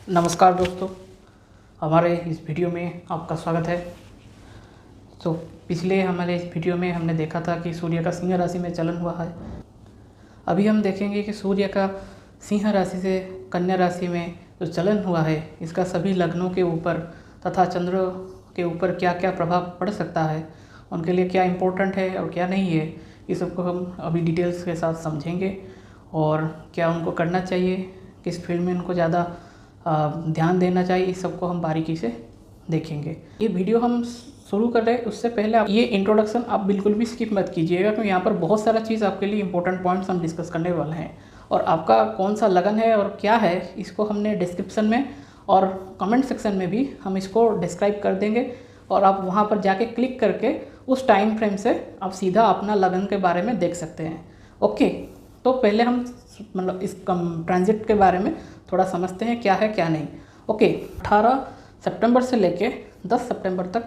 नमस्कार दोस्तों, हमारे इस वीडियो में आपका स्वागत है। तो पिछले हमारे इस वीडियो में हमने देखा था कि सूर्य का सिंह राशि में चलन हुआ है। अभी हम देखेंगे कि सूर्य का सिंह राशि से कन्या राशि में जो चलन हुआ है, इसका सभी लग्नों के ऊपर तथा चंद्र के ऊपर क्या क्या प्रभाव पड़ सकता है, उनके लिए क्या इम्पोर्टेंट है और क्या नहीं है, इस सबको हम अभी डिटेल्स के साथ समझेंगे और क्या उनको करना चाहिए, किस फील्ड में उनको ज़्यादा ध्यान देना चाहिए, इस सबको हम बारीकी से देखेंगे। ये वीडियो हम शुरू कर रहे हैं उससे पहले ये इंट्रोडक्शन आप बिल्कुल भी स्किप मत कीजिएगा, क्योंकि यहाँ पर बहुत सारा चीज़ आपके लिए इंपॉर्टेंट पॉइंट्स हम डिस्कस करने वाले हैं। और आपका कौन सा लगन है और क्या है, इसको हमने डिस्क्रिप्शन में और कमेंट सेक्शन में भी हम इसको डिस्क्राइब कर देंगे, और आप वहाँ पर जाके क्लिक करके उस टाइम फ्रेम से आप सीधा अपना लगन के बारे में देख सकते हैं। ओके, तो पहले हम मतलब इस ट्रांजिट के बारे में थोड़ा समझते हैं क्या है क्या नहीं। ओके, 18 सितंबर से लेके 10 सितंबर तक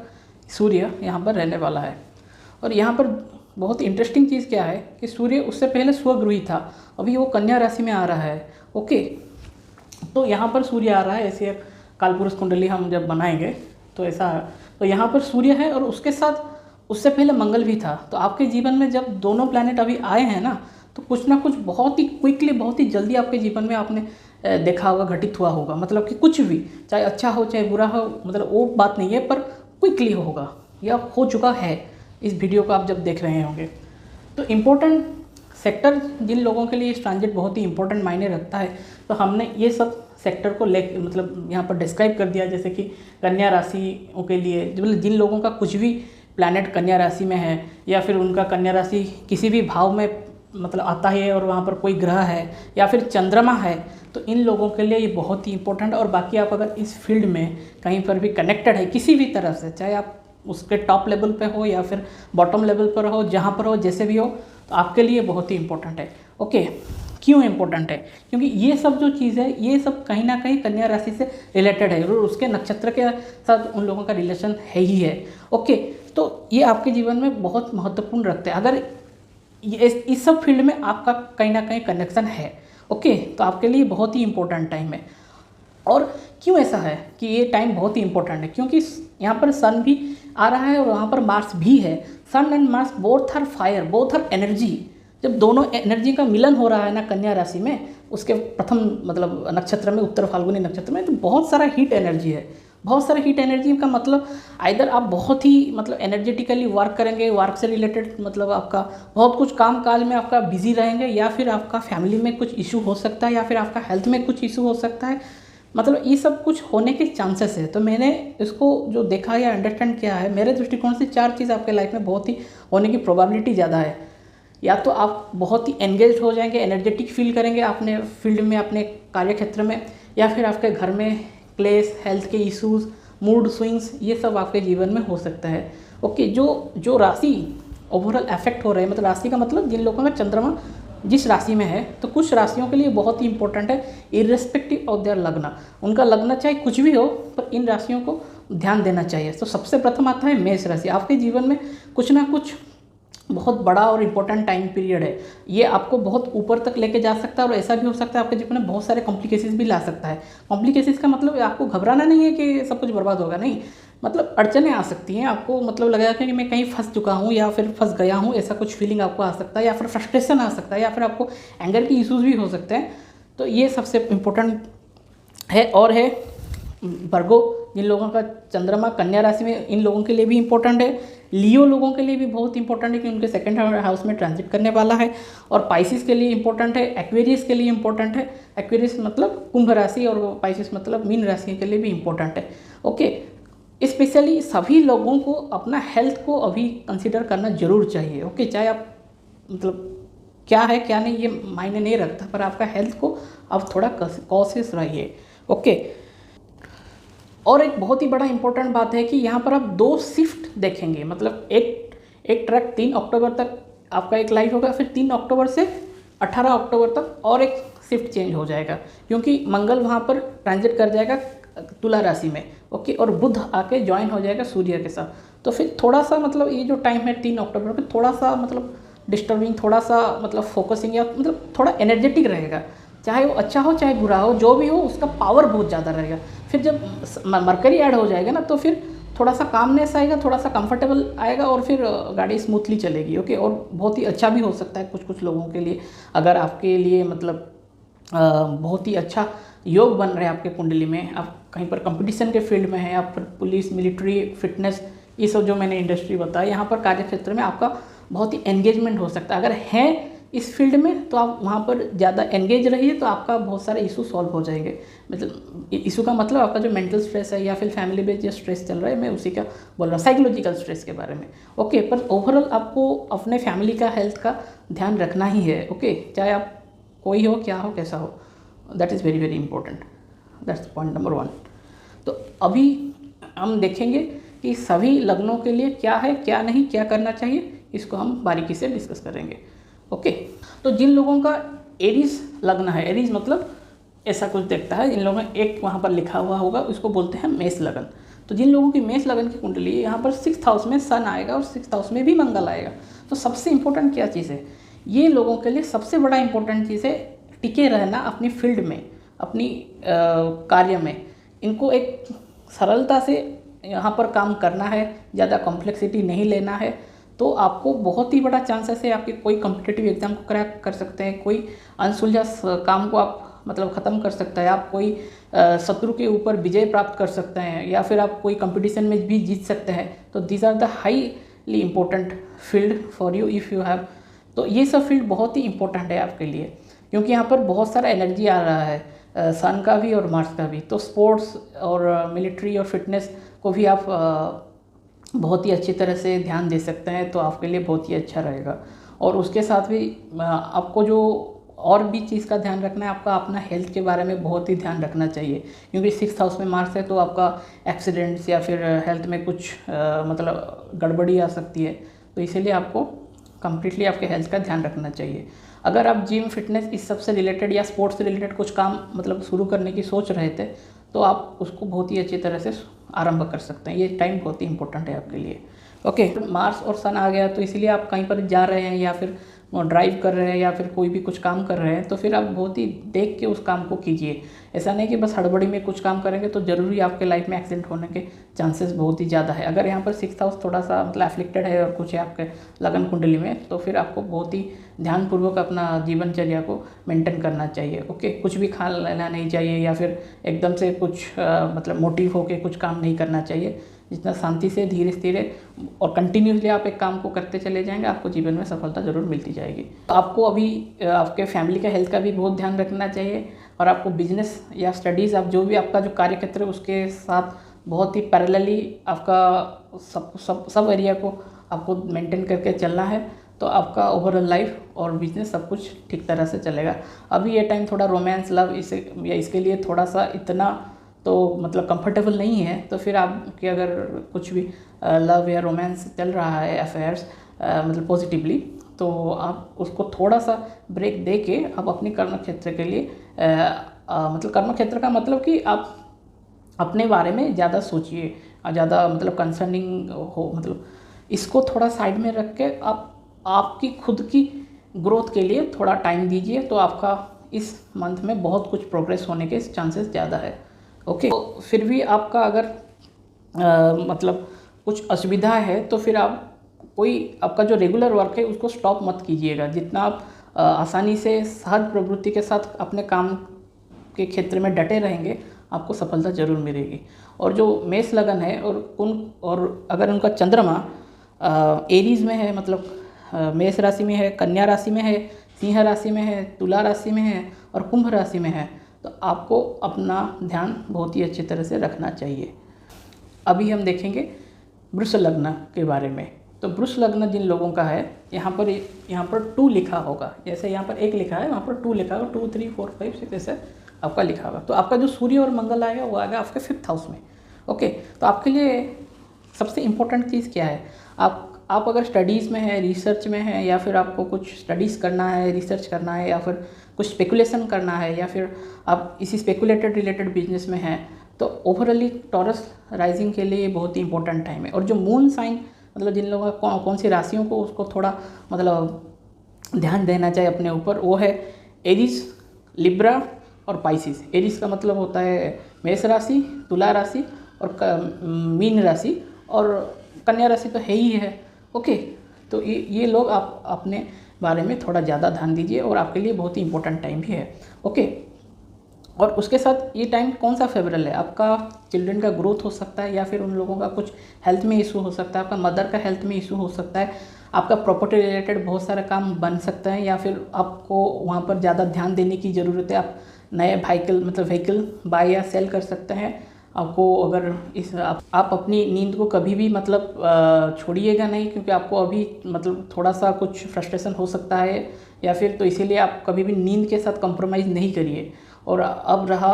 सूर्य यहाँ पर रहने वाला है। और यहाँ पर बहुत इंटरेस्टिंग चीज़ क्या है कि सूर्य उससे पहले स्वगृही था, अभी वो कन्या राशि में आ रहा है। ओके, तो यहाँ पर सूर्य आ रहा है, ऐसे कालपुरुष कुंडली हम जब बनाएंगे तो ऐसा, तो यहाँ पर सूर्य है और उसके साथ उससे पहले मंगल भी था। तो आपके जीवन में जब दोनों प्लैनेट अभी आए हैं ना, तो कुछ ना कुछ बहुत ही क्विकली, बहुत ही जल्दी आपके जीवन में आपने देखा होगा, घटित हुआ होगा। मतलब कि कुछ भी, चाहे अच्छा हो चाहे बुरा हो, मतलब वो बात नहीं है, पर क्विकली होगा या हो चुका है। इस वीडियो को आप जब देख रहे होंगे तो इम्पोर्टेंट सेक्टर जिन लोगों के लिए इस ट्रांजिट बहुत ही इंपॉर्टेंट मायने रखता है, तो हमने ये सब सेक्टर को ले मतलब यहाँ पर डिस्क्राइब कर दिया। जैसे कि कन्या राशियों के लिए, मतलब जिन लोगों का कुछ भी प्लैनेट कन्या राशि में है, या फिर उनका कन्या राशि किसी भी भाव में मतलब आता है और वहाँ पर कोई ग्रह है या फिर चंद्रमा है, तो इन लोगों के लिए ये बहुत ही इंपॉर्टेंट। और बाकी आप अगर इस फील्ड में कहीं पर भी कनेक्टेड है किसी भी तरह से, चाहे आप उसके टॉप लेवल पे हो या फिर बॉटम लेवल पर हो, जहाँ पर हो, जैसे भी हो, तो आपके लिए बहुत ही इंपॉर्टेंट है। ओके, क्यों इम्पोर्टेंट है? क्योंकि ये सब जो चीज़ है, ये सब कहीं ना कहीं कन्या राशि से रिलेटेड है और उसके नक्षत्र के साथ उन लोगों का रिलेशन है ही है। ओके, तो ये आपके जीवन में बहुत महत्वपूर्ण रखते हैं। अगर इस सब फील्ड में आपका कहीं ना कहीं कनेक्शन है, ओके, तो आपके लिए बहुत ही इंपॉर्टेंट टाइम है। और क्यों ऐसा है कि ये टाइम बहुत ही इंपॉर्टेंट है? क्योंकि यहाँ पर सन भी आ रहा है और वहाँ पर मार्स भी है। Sun and Mars both are fire, both are energy. जब दोनों एनर्जी का मिलन हो रहा है ना कन्या राशि में, उसके प्रथम मतलब नक्षत्र में, उत्तर फाल्गुनी नक्षत्र में, तो बहुत सारा हीट एनर्जी है। बहुत सारा हीट एनर्जी का मतलब आइदर आप बहुत ही मतलब एनर्जेटिकली वर्क करेंगे, वर्क से रिलेटेड मतलब आपका बहुत कुछ काम काज में आपका बिजी रहेंगे, या फिर आपका फैमिली में कुछ इशू हो सकता है, या फिर आपका हेल्थ में कुछ इशू हो सकता है। मतलब ये सब कुछ होने के चांसेस है। तो मैंने इसको जो देखा या अंडरस्टैंड किया है, मेरे दृष्टिकोण से 4 चीज़ आपके लाइफ में बहुत ही होने की प्रोबेबिलिटी ज़्यादा है। या तो आप बहुत ही एंगेज हो जाएंगे, एनर्जेटिक फील करेंगे अपने फील्ड में, अपने कार्य क्षेत्र में, या फिर आपके घर में क्लेश, हेल्थ के इश्यूज, मूड स्विंग्स, ये सब आपके जीवन में हो सकता है। ओके, जो राशि ओवरऑल अफेक्ट हो रहे हैं, मतलब राशि का मतलब जिन लोगों का चंद्रमा जिस राशि में है, तो कुछ राशियों के लिए बहुत ही इंपॉर्टेंट है, इर्रेस्पेक्टिव ऑफ देयर लग्न। उनका लग्न चाहे कुछ भी हो, पर इन राशियों को ध्यान देना चाहिए। तो सबसे प्रथम आता है मेष राशि। आपके जीवन में कुछ ना कुछ बहुत बड़ा और इम्पोर्टेंट टाइम पीरियड है। ये आपको बहुत ऊपर तक लेके जा सकता है, और ऐसा भी हो सकता है आपके जीवन में बहुत सारे कॉम्प्लिकेशंस भी ला सकता है। कॉम्प्लिकेशंस का मतलब आपको घबराना नहीं है कि सब कुछ बर्बाद होगा, नहीं, मतलब अड़चनें आ सकती हैं। आपको मतलब लगेगा कि मैं कहीं फंस चुका हूँ या फिर फंस गया हूँ, ऐसा कुछ फीलिंग आपको आ सकता है, या फिर फ्रस्ट्रेशन आ सकता है, या फिर आपको एंगर की इशूज़ भी हो सकते हैं। तो ये सबसे इम्पोर्टेंट है। और है वर्गो, जिन लोगों का चंद्रमा कन्या राशि में, इन लोगों के लिए भी इंपॉर्टेंट है। लियो लोगों के लिए भी बहुत इंपॉर्टेंट है कि उनके सेकंड हाउस में ट्रांजिट करने वाला है। और पाइसिस के लिए इंपॉर्टेंट है, एक्वेरियस के लिए इंपॉर्टेंट है। एक्वेरियस मतलब कुंभ राशि और पाइसिस मतलब मीन राशि के लिए भी इंपॉर्टेंट है। ओके, स्पेशली सभी लोगों को अपना हेल्थ को अभी कंसिडर करना जरूर चाहिए। ओके, चाहे आप मतलब क्या है क्या नहीं ये मायने नहीं रखता, पर आपका हेल्थ को आप थोड़ा कॉशियस रहिए। ओके, और एक बहुत ही बड़ा इंपॉर्टेंट बात है कि यहाँ पर आप 2 शिफ्ट देखेंगे। मतलब एक ट्रैक 3 अक्टूबर तक आपका एक लाइफ होगा, फिर 3 अक्टूबर से 18 अक्टूबर तक और एक शिफ्ट चेंज हो जाएगा, क्योंकि मंगल वहाँ पर ट्रांजिट कर जाएगा तुला राशि में। ओके, और बुध आके ज्वाइन हो जाएगा सूर्य के साथ। तो फिर थोड़ा सा मतलब ये जो टाइम है 3 अक्टूबर में, थोड़ा सा मतलब डिस्टर्बिंग, थोड़ा सा मतलब फोकसिंग, या मतलब थोड़ा एनर्जेटिक रहेगा। चाहे वो अच्छा हो चाहे बुरा हो, जो भी हो उसका पावर बहुत ज़्यादा रहेगा। फिर जब मरकरी ऐड हो जाएगा ना, तो फिर थोड़ा सा कामनेस आएगा, थोड़ा सा कंफर्टेबल आएगा, और फिर गाड़ी स्मूथली चलेगी। ओके, और बहुत ही अच्छा भी हो सकता है कुछ कुछ लोगों के लिए। अगर आपके लिए मतलब बहुत ही अच्छा योग बन रहे हैं आपके कुंडली में, आप कहीं पर कंपटीशन के फील्ड में हैं, आप पुलिस, मिलिट्री, फिटनेस, ये सब जो मैंने इंडस्ट्री बताया, यहाँ पर कार्य क्षेत्र में आपका बहुत ही एंगेजमेंट हो सकता है। अगर है इस फील्ड में तो आप वहाँ पर ज़्यादा एंगेज रहिए, तो आपका बहुत सारे इशू सॉल्व हो जाएंगे। मतलब इशू का मतलब आपका जो मेंटल स्ट्रेस है या फिर फैमिली बेस्ड जो स्ट्रेस चल रहा है, मैं उसी का बोल रहा हूँ, साइकोलॉजिकल स्ट्रेस के बारे में। ओके, पर ओवरऑल आपको अपने फैमिली का हेल्थ का ध्यान रखना ही है। ओके, चाहे आप कोई हो, क्या हो, कैसा हो, that is very very important. That's point number 1। तो अभी हम देखेंगे कि सभी लग्नों के लिए क्या है, क्या नहीं, क्या करना चाहिए, इसको हम बारीकी से डिस्कस करेंगे। ओके, तो जिन लोगों का एरीज लग्न है, एरीज मतलब ऐसा कुछ देखता है, जिन लोगों में एक वहाँ पर लिखा हुआ होगा उसको बोलते हैं मेष लगन। तो जिन लोगों की मेष लगन की कुंडली है, यहाँ पर 6th हाउस में सन आएगा और 6th हाउस में भी मंगल आएगा। तो सबसे इम्पोर्टेंट क्या चीज़ है, ये लोगों के लिए सबसे बड़ा इम्पोर्टेंट चीज़ है टिके रहना अपनी फील्ड में, अपनी कार्य में। इनको एक सरलता से यहाँ पर काम करना है, ज़्यादा कॉम्प्लेक्सिटी नहीं लेना है, तो आपको बहुत ही बड़ा चांसेस है आपके कोई कॉम्पिटिटिव एग्जाम को क्रैक कर सकते हैं, कोई अनसुलझा काम को आप मतलब ख़त्म कर सकता है, आप कोई शत्रु के ऊपर विजय प्राप्त कर सकते हैं, या फिर आप कोई कंपटीशन में भी जीत सकते हैं। तो these are the highly important field for you if you have. तो ये सब फील्ड बहुत ही इंपॉर्टेंट है आपके लिए, क्योंकि यहाँ पर बहुत सारा एनर्जी आ रहा है सन का भी और मार्स का भी। तो स्पोर्ट्स और मिलिट्री और फिटनेस को भी आप बहुत ही अच्छी तरह से ध्यान दे सकते हैं, तो आपके लिए बहुत ही अच्छा रहेगा। और उसके साथ भी आपको जो और भी चीज़ का ध्यान रखना है, आपका अपना हेल्थ के बारे में बहुत ही ध्यान रखना चाहिए, क्योंकि 6th हाउस में मार्स है, तो आपका एक्सीडेंट्स या फिर हेल्थ में कुछ मतलब गड़बड़ी आ सकती है। तो इसीलिए आपको कम्प्लीटली आपके हेल्थ का ध्यान रखना चाहिए। अगर आप जिम, फिटनेस इस सब से रिलेटेड या स्पोर्ट्स से रिलेटेड कुछ काम मतलब शुरू करने की सोच रहे थे, तो आप उसको बहुत ही अच्छी तरह से आरंभ कर सकते हैं। ये टाइम बहुत ही इंपॉर्टेंट है आपके लिए। ओके, मार्स और सन आ गया, तो इसलिए आप कहीं पर जा रहे हैं या फिर ड्राइव कर रहे हैं या फिर कोई भी कुछ काम कर रहे हैं, तो फिर आप बहुत ही देख के उस काम को कीजिए। ऐसा नहीं कि बस हड़बड़ी में कुछ काम करेंगे तो ज़रूरी आपके लाइफ में एक्सीडेंट होने के चांसेस बहुत ही ज़्यादा है। अगर यहाँ पर 6th हाउस थोड़ा सा मतलब एफ्लिक्टेड है और कुछ है आपके लगन कुंडली में, तो फिर आपको बहुत ही ध्यानपूर्वक अपना जीवनचर्या को मेंटेन करना चाहिए। ओके, कुछ भी खा लेना नहीं चाहिए, या फिर एकदम से कुछ मतलब मोटिव होकर कुछ काम नहीं करना चाहिए। जितना शांति से धीरे धीरे और कंटिन्यूसली आप एक काम को करते चले जाएंगे, आपको जीवन में सफलता जरूर मिलती जाएगी। तो आपको अभी आपके फैमिली का हेल्थ का भी बहुत ध्यान रखना चाहिए, और आपको बिजनेस या स्टडीज़, आप जो भी आपका जो कार्य क्षेत्र है उसके साथ बहुत ही पैरेलली आपका सब एरिया को आपको मेंटेन करके चलना है, तो आपका ओवरऑल लाइफ और बिजनेस सब कुछ ठीक तरह से चलेगा। अभी ये टाइम थोड़ा रोमांस, लव इसके लिए थोड़ा सा इतना तो मतलब कंफर्टेबल नहीं है, तो फिर आपके अगर कुछ भी लव या रोमांस चल रहा है, अफेयर्स मतलब पॉजिटिवली, तो आप उसको थोड़ा सा ब्रेक दे के आप अपने कर्म क्षेत्र के लिए मतलब कर्म क्षेत्र का मतलब कि आप अपने बारे में ज़्यादा सोचिए, ज़्यादा मतलब कंसर्निंग हो, मतलब इसको थोड़ा साइड में रख के आप आपकी खुद की ग्रोथ के लिए थोड़ा टाइम दीजिए, तो आपका इस मंथ में बहुत कुछ प्रोग्रेस होने के चांसेस ज़्यादा है। ओके, तो फिर भी आपका अगर मतलब कुछ असुविधा है, तो फिर आप कोई आपका जो रेगुलर वर्क है उसको स्टॉप मत कीजिएगा। जितना आप आसानी से सहज प्रवृत्ति के साथ अपने काम के क्षेत्र में डटे रहेंगे, आपको सफलता जरूर मिलेगी। और जो मेष लगन है और अगर उनका चंद्रमा एरीज में है, मतलब मेष राशि में है, कन्या राशि में है, सिंह राशि में है, तुला राशि में है और कुंभ राशि में है, तो आपको अपना ध्यान बहुत ही अच्छी तरह से रखना चाहिए। अभी हम देखेंगे वृष लग्न के बारे में। तो वृष लग्न जिन लोगों का है, यहाँ पर 2 लिखा होगा, जैसे यहाँ पर 1 लिखा है, वहाँ पर 2 लिखा होगा, 2 3 4 5 6 ऐसे आपका लिखा होगा। तो आपका जो सूर्य और मंगल आएगा वो आएगा आपके 5th हाउस में। ओके, तो आपके लिए सबसे इम्पोर्टेंट चीज़ क्या है, आप अगर स्टडीज़ में है, रिसर्च में है, या फिर आपको कुछ स्टडीज़ करना है, रिसर्च करना है, या फिर कुछ स्पेकुलेशन करना है, या फिर आप इसी स्पेकुलेटेड रिलेटेड बिजनेस में हैं, तो ओवरऑली टॉरस राइजिंग के लिए बहुत ही इंपॉर्टेंट टाइम है। और जो मून साइन मतलब जिन लोगों का कौन सी राशियों को उसको थोड़ा मतलब ध्यान देना चाहिए अपने ऊपर, वो है एरीज, लिब्रा और पाइसिस। एरीज का मतलब होता है मेष राशि, तुला राशि और मीन राशि, और कन्या राशि तो है ही है। ओके, तो ये लोग आप अपने बारे में थोड़ा ज़्यादा ध्यान दीजिए और आपके लिए बहुत ही इंपॉर्टेंट टाइम भी है। ओके, और उसके साथ ये टाइम कौन सा फेवरेबल है, आपका चिल्ड्रन का ग्रोथ हो सकता है, या फिर उन लोगों का कुछ हेल्थ में इशू हो सकता है, आपका मदर का हेल्थ में इशू हो सकता है, आपका प्रॉपर्टी रिलेटेड बहुत सारा काम बन सकता है, या फिर आपको वहाँ पर ज़्यादा ध्यान देने की ज़रूरत है। आप नए व्हीकल बाय या सेल कर सकते हैं। आपको अगर आप अपनी नींद को कभी भी मतलब छोड़िएगा नहीं, क्योंकि आपको अभी मतलब थोड़ा सा कुछ फ्रस्ट्रेशन हो सकता है, या फिर तो इसीलिए आप कभी भी नींद के साथ कॉम्प्रोमाइज़ नहीं करिए। और अब रहा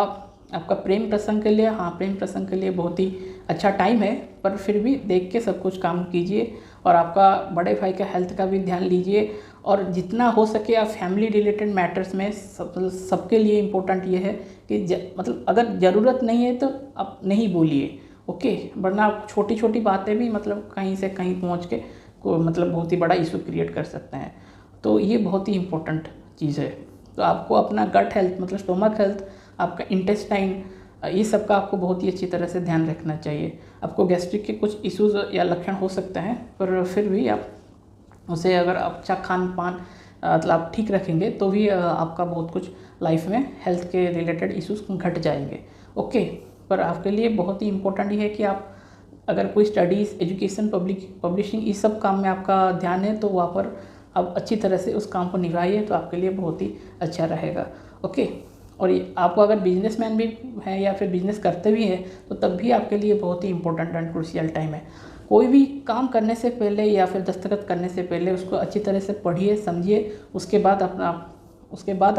आपका प्रेम प्रसंग के लिए, हाँ, प्रेम प्रसंग के लिए बहुत ही अच्छा टाइम है, पर फिर भी देख के सब कुछ काम कीजिए और आपका बड़े भाई का हेल्थ का भी ध्यान लीजिए। और जितना हो सके आप फैमिली रिलेटेड मैटर्स में सबके लिए इम्पोर्टेंट ये है कि मतलब अगर ज़रूरत नहीं है तो आप नहीं बोलिए। ओके, वरना छोटी छोटी बातें भी मतलब कहीं से कहीं पहुंच के मतलब बहुत ही बड़ा इशू क्रिएट कर सकते हैं। तो ये बहुत ही इम्पोर्टेंट चीज़ है। तो आपको अपना गट हेल्थ मतलब स्टोमक हेल्थ, आपका इंटेस्टाइन, ये सब का आपको बहुत ही अच्छी तरह से ध्यान रखना चाहिए। आपको गैस्ट्रिक के कुछ इश्यूज़ या लक्षण हो सकते हैं, पर फिर भी आप उसे अगर अच्छा खान पान मतलब आप ठीक रखेंगे तो भी आपका बहुत कुछ लाइफ में हेल्थ के रिलेटेड इश्यूज घट जाएंगे। ओके, पर आपके लिए बहुत ही इम्पोर्टेंट ये है कि आप अगर कोई स्टडीज़, एजुकेशन, पब्लिशिंग, इस सब काम में आपका ध्यान है तो वहाँ पर आप अच्छी तरह से उस काम को निभाइए, तो आपके लिए बहुत ही अच्छा रहेगा। ओके, और आपको अगर बिजनेसमैन भी है या फिर बिजनेस करते भी हैं तो तब भी आपके लिए बहुत ही इंपॉर्टेंट एंड क्रूशियल टाइम है। कोई भी काम करने से पहले या फिर दस्तखत करने से पहले उसको अच्छी तरह से पढ़िए, समझिए, उसके बाद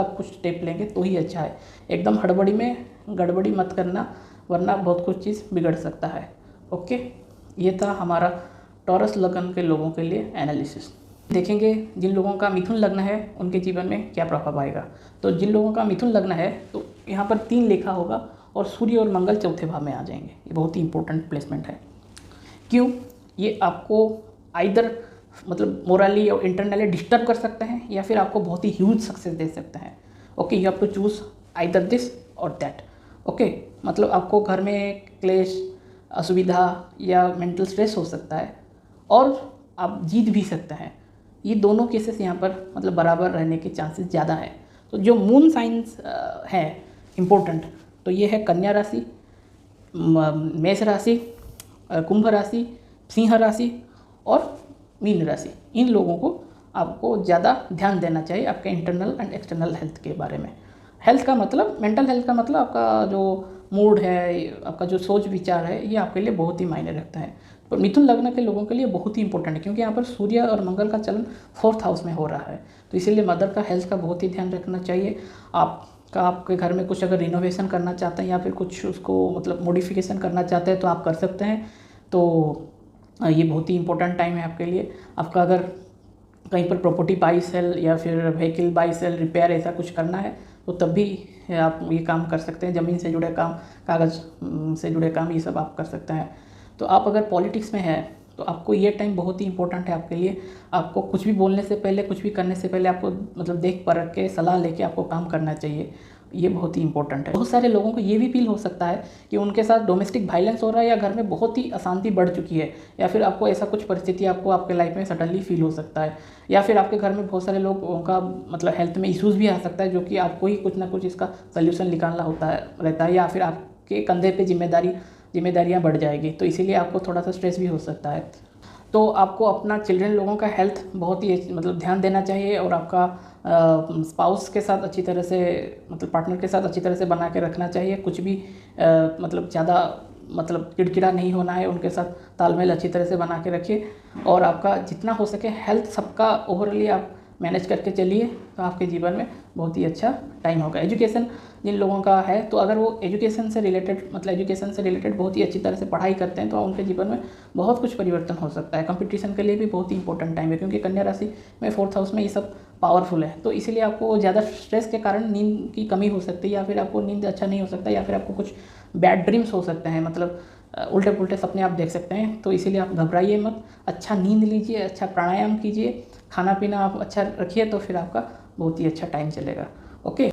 आप कुछ स्टेप लेंगे तो ही अच्छा है। एकदम हड़बड़ी में गड़बड़ी मत करना, वरना बहुत कुछ चीज़ बिगड़ सकता है। ओके, ये था हमारा टॉरस लगन के लोगों के लिए एनालिसिस। देखेंगे जिन लोगों का मिथुन लग्न है उनके जीवन में क्या प्रभाव आएगा। तो जिन लोगों का मिथुन लग्न है तो यहाँ पर 3 लिखा होगा और सूर्य और मंगल चौथे भाव में आ जाएंगे। ये बहुत ही इंपॉर्टेंट प्लेसमेंट है। क्यों? ये आपको आइदर मतलब मोरली और इंटरनली डिस्टर्ब कर सकते हैं या फिर आपको बहुत ही ह्यूज सक्सेस दे सकते हैं। Okay, you have to choose either this or that. Okay, मतलब आपको घर में क्लेश, असुविधा या मेंटल स्ट्रेस हो सकता है और आप जीत भी सकते हैं। ये दोनों केसेस यहाँ पर मतलब बराबर रहने के चांसेस ज़्यादा हैं। तो जो मून साइंस है इम्पोर्टेंट, तो ये है कन्या राशि, मेष राशि, कुंभ राशि, सिंह राशि और मीन राशि। इन लोगों को आपको ज़्यादा ध्यान देना चाहिए आपके इंटरनल एंड एक्सटर्नल हेल्थ के बारे में। हेल्थ का मतलब, मेंटल हेल्थ का मतलब आपका जो मूड है, आपका जो सोच विचार है, ये आपके लिए बहुत ही मायने रखता है। पर मिथुन लग्न के लोगों के लिए बहुत ही इंपॉर्टेंट है, क्योंकि यहाँ पर सूर्य और मंगल का चलन 4th हाउस में हो रहा है। तो इसीलिए मदर का हेल्थ का बहुत ही ध्यान रखना चाहिए। आपके घर में कुछ अगर रिनोवेशन करना चाहते हैं या फिर कुछ उसको मतलब मॉडिफिकेशन करना चाहते हैं तो आप कर सकते हैं। तो ये बहुत ही इंपॉर्टेंट टाइम है आपके लिए। आपका अगर कहीं पर प्रॉपर्टी बाई सेल या फिर व्हीकल बाई सेल रिपेयर ऐसा कुछ करना है तो तब भी आप ये काम कर सकते हैं। ज़मीन से जुड़े काम, कागज़ से जुड़े काम, ये सब आप कर सकते हैं। तो आप अगर पॉलिटिक्स में हैं तो आपको ये टाइम बहुत ही इंपॉर्टेंट है आपके लिए। आपको कुछ भी बोलने से पहले, कुछ भी करने से पहले आपको मतलब देख परख के सलाह लेके आपको काम करना चाहिए। ये बहुत ही इंपॉर्टेंट है। बहुत सारे लोगों को ये भी फील हो सकता है कि उनके साथ डोमेस्टिक वायलेंस हो रहा है या घर में बहुत ही अशांति बढ़ चुकी है, या फिर आपको ऐसा कुछ परिस्थिति आपको आपके लाइफ में सडनली फील हो सकता है, या फिर आपके घर में बहुत सारे लोगों का मतलब हेल्थ में इश्यूज़ भी आ सकता है, जो कि आपको ही कुछ ना कुछ इसका सोल्यूशन निकालना रहता है, या फिर आपके कंधे पर जिम्मेदारियाँ बढ़ जाएगी। तो इसीलिए आपको थोड़ा सा स्ट्रेस भी हो सकता है। तो आपको अपना चिल्ड्रन लोगों का हेल्थ बहुत ही मतलब ध्यान देना चाहिए, और आपका स्पाउस के साथ अच्छी तरह से मतलब पार्टनर के साथ अच्छी तरह से बना के रखना चाहिए। कुछ भी मतलब ज़्यादा मतलब चिड़चिड़ा नहीं होना है, उनके साथ तालमेल अच्छी तरह से बना के रखिए। और आपका जितना हो सके हेल्थ सबका ओवरऑली आप मैनेज करके चलिए, तो आपके जीवन में बहुत ही अच्छा टाइम होगा। एजुकेशन जिन लोगों का है तो अगर वो एजुकेशन से रिलेटेड बहुत ही अच्छी तरह से पढ़ाई करते हैं तो उनके जीवन में बहुत कुछ परिवर्तन हो सकता है। कंपटीशन के लिए भी बहुत ही इंपॉर्टेंट टाइम है, क्योंकि कन्या राशि में 4th हाउस में ये सब पावरफुल है। तो इसीलिए आपको ज़्यादा स्ट्रेस के कारण नींद की कमी हो सकती है, या फिर आपको नींद अच्छा नहीं हो सकता, या फिर आपको कुछ बैड ड्रीम्स हो सकते हैं, मतलब उल्टे पुल्टे सपने आप देख सकते हैं। तो इसीलिए आप घबराइए मत, अच्छा नींद लीजिए, अच्छा प्राणायाम कीजिए, खाना पीना आप अच्छा रखिए, तो फिर आपका बहुत ही अच्छा टाइम चलेगा। ओके,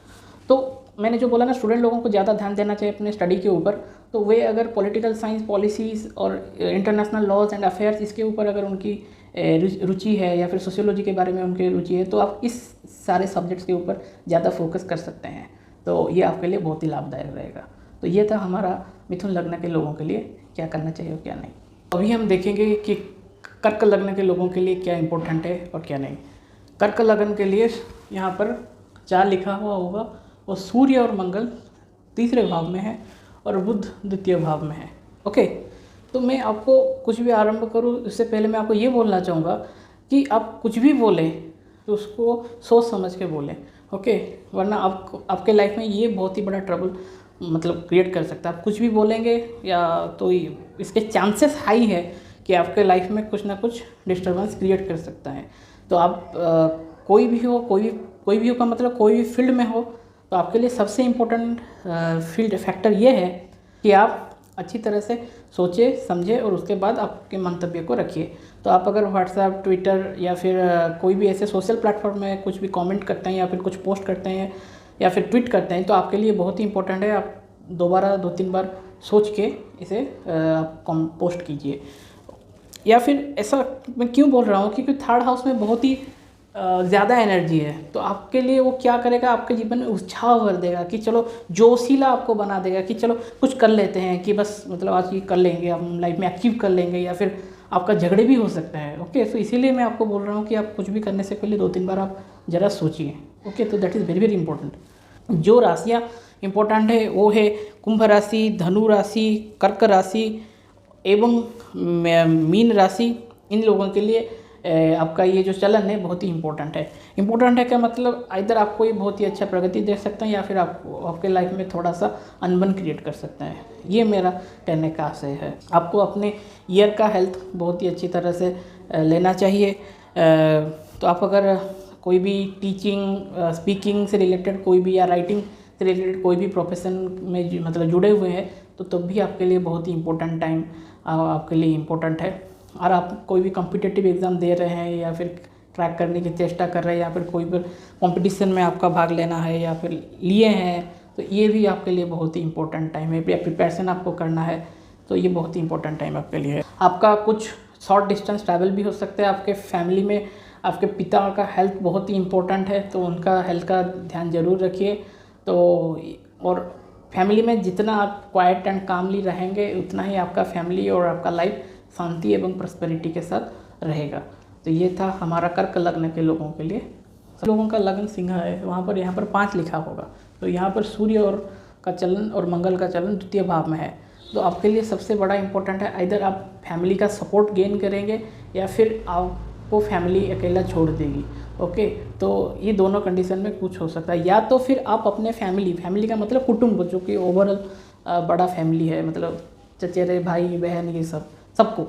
तो मैंने जो बोला ना, स्टूडेंट लोगों को ज़्यादा ध्यान देना चाहिए अपने स्टडी के ऊपर। तो वे अगर पॉलिटिकल साइंस, पॉलिसीज़ और इंटरनेशनल लॉज एंड अफेयर्स, इसके ऊपर अगर उनकी रुचि है या फिर सोशियोलॉजी के बारे में उनकी रुचि है, तो आप इस सारे सब्जेक्ट्स के ऊपर ज़्यादा फोकस कर सकते हैं। तो ये आपके लिए बहुत ही लाभदायक रहेगा। तो ये था हमारा मिथुन लग्न के लोगों के लिए क्या करना चाहिए और क्या नहीं। अभी हम देखेंगे कि कर्क लग्न के लोगों के लिए क्या इंपॉर्टेंट है और क्या नहीं। कर्क लग्न के लिए यहाँ पर 4 लिखा हुआ होगा, वो सूर्य और मंगल तीसरे भाव में है और बुध द्वितीय भाव में है। ओके, तो मैं आपको कुछ भी आरंभ करूँ उससे पहले मैं आपको ये बोलना चाहूँगा कि आप कुछ भी बोलें तो उसको सोच समझ के बोलें। ओके, वरना आपके लाइफ में ये बहुत ही बड़ा ट्रबल मतलब क्रिएट कर सकता है। आप कुछ भी बोलेंगे या तो इसके चांसेस हाई है कि आपके लाइफ में कुछ ना कुछ डिस्टर्बेंस क्रिएट कर सकता है। तो आप कोई भी हो का मतलब कोई भी फील्ड में हो, तो आपके लिए सबसे इम्पोर्टेंट फील्ड फैक्टर ये है कि आप अच्छी तरह से सोचे समझे और उसके बाद आपके मंतव्य को रखिए। तो आप अगर व्हाट्सएप, ट्विटर या फिर कोई भी ऐसे सोशल प्लेटफॉर्म में कुछ भी कमेंट करते हैं या फिर कुछ पोस्ट करते हैं या फिर ट्वीट करते हैं, तो आपके लिए बहुत ही इंपॉर्टेंट है आप दोबारा 2-3 बार सोच के इसे आप पोस्ट कीजिए। या फिर ऐसा मैं क्यों बोल रहा हूँ, क्योंकि थर्ड हाउस में बहुत ही ज़्यादा एनर्जी है। तो आपके लिए वो क्या करेगा, आपके जीवन में उत्साह भर देगा कि चलो, जोशीला आपको बना देगा कि चलो कुछ कर लेते हैं, कि बस मतलब आज ये कर लेंगे, हम लाइफ में अचीव कर लेंगे, या फिर आपका झगड़े भी हो सकते हैं। ओके, तो इसीलिए मैं आपको बोल रहा हूँ कि आप कुछ भी करने से पहले 2-3 बार आप ज़रा सोचिए। ओके, तो that is very very important. जो राशियाँ इंपॉर्टेंट है वो है कुंभ राशि, धनु राशि, कर्क राशि एवं मीन राशि। इन लोगों के लिए आपका ये जो चलन है बहुत ही इंपॉर्टेंट है। इंपॉर्टेंट है क्या मतलब, इधर आपको ये बहुत ही अच्छा प्रगति दे सकते हैं या फिर आपके लाइफ में थोड़ा सा अनबन क्रिएट कर सकते हैं। ये मेरा कहने का आशय है। आपको अपने ईयर का हेल्थ बहुत ही अच्छी तरह से लेना चाहिए। तो आप अगर कोई भी टीचिंग, स्पीकिंग से रिलेटेड कोई भी या राइटिंग से रिलेटेड कोई भी प्रोफेशन में मतलब जुड़े हुए हैं, तो तब भी आपके लिए बहुत ही इंपॉर्टेंट टाइम आपके लिए इम्पोर्टेंट है। और आप कोई भी कॉम्पिटिटिव एग्ज़ाम दे रहे हैं या फिर ट्रैक करने की चेष्टा कर रहे हैं या फिर कोई भी कंपटीशन में आपका भाग लेना है या फिर लिए हैं, तो ये भी आपके लिए बहुत ही इंपॉर्टेंट टाइम है। या प्रिपरेशन आपको करना है, तो ये बहुत ही इंपॉर्टेंट टाइम आपके लिए है। आपका कुछ शॉर्ट डिस्टेंस ट्रैवल भी हो सकता है। आपके फैमिली में आपके पिता का हेल्थ बहुत ही इंपॉर्टेंट है, तो उनका हेल्थ का ध्यान ज़रूर रखिए। तो और फैमिली में जितना आप क्वाइट एंड कामली रहेंगे, उतना ही आपका फैमिली और आपका लाइफ शांति एवं प्रॉस्पेरिटी के साथ रहेगा। तो ये था हमारा कर्क लग्न के लोगों के लिए। सब लोगों का लग्न सिंह है, वहाँ पर यहाँ पर 5 लिखा होगा। तो यहाँ पर सूर्य और का चलन और मंगल का चलन द्वितीय भाव में है। तो आपके लिए सबसे बड़ा इंपॉर्टेंट है, इधर आप फैमिली का सपोर्ट गेन करेंगे या फिर आपको फैमिली अकेला छोड़ देगी। ओके, तो ये दोनों कंडीशन में कुछ हो सकता है। या तो फिर आप अपने फैमिली का मतलब कुटुंब, जो कि ओवरऑल बड़ा फैमिली है, मतलब चचेरे भाई बहन ये सबको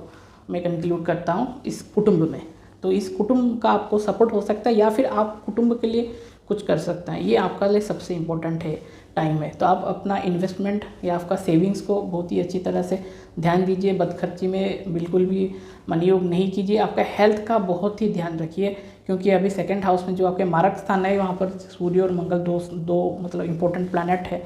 मैं कंक्लूड करता हूँ इस कुटुंब में। तो इस कुटुंब का आपको सपोर्ट हो सकता है या फिर आप कुटुंब के लिए कुछ कर सकते हैं। ये आपका लिए सबसे इम्पोर्टेंट है टाइम है। तो आप अपना इन्वेस्टमेंट या आपका सेविंग्स को बहुत ही अच्छी तरह से ध्यान दीजिए। बदखर्ची में बिल्कुल भी मनयोग नहीं कीजिए। आपका हेल्थ का बहुत ही ध्यान रखिए, क्योंकि अभी 2nd हाउस में जो आपके मारक स्थान है, वहाँ पर सूर्य और मंगल दो मतलब इम्पोर्टेंट प्लैनेट है,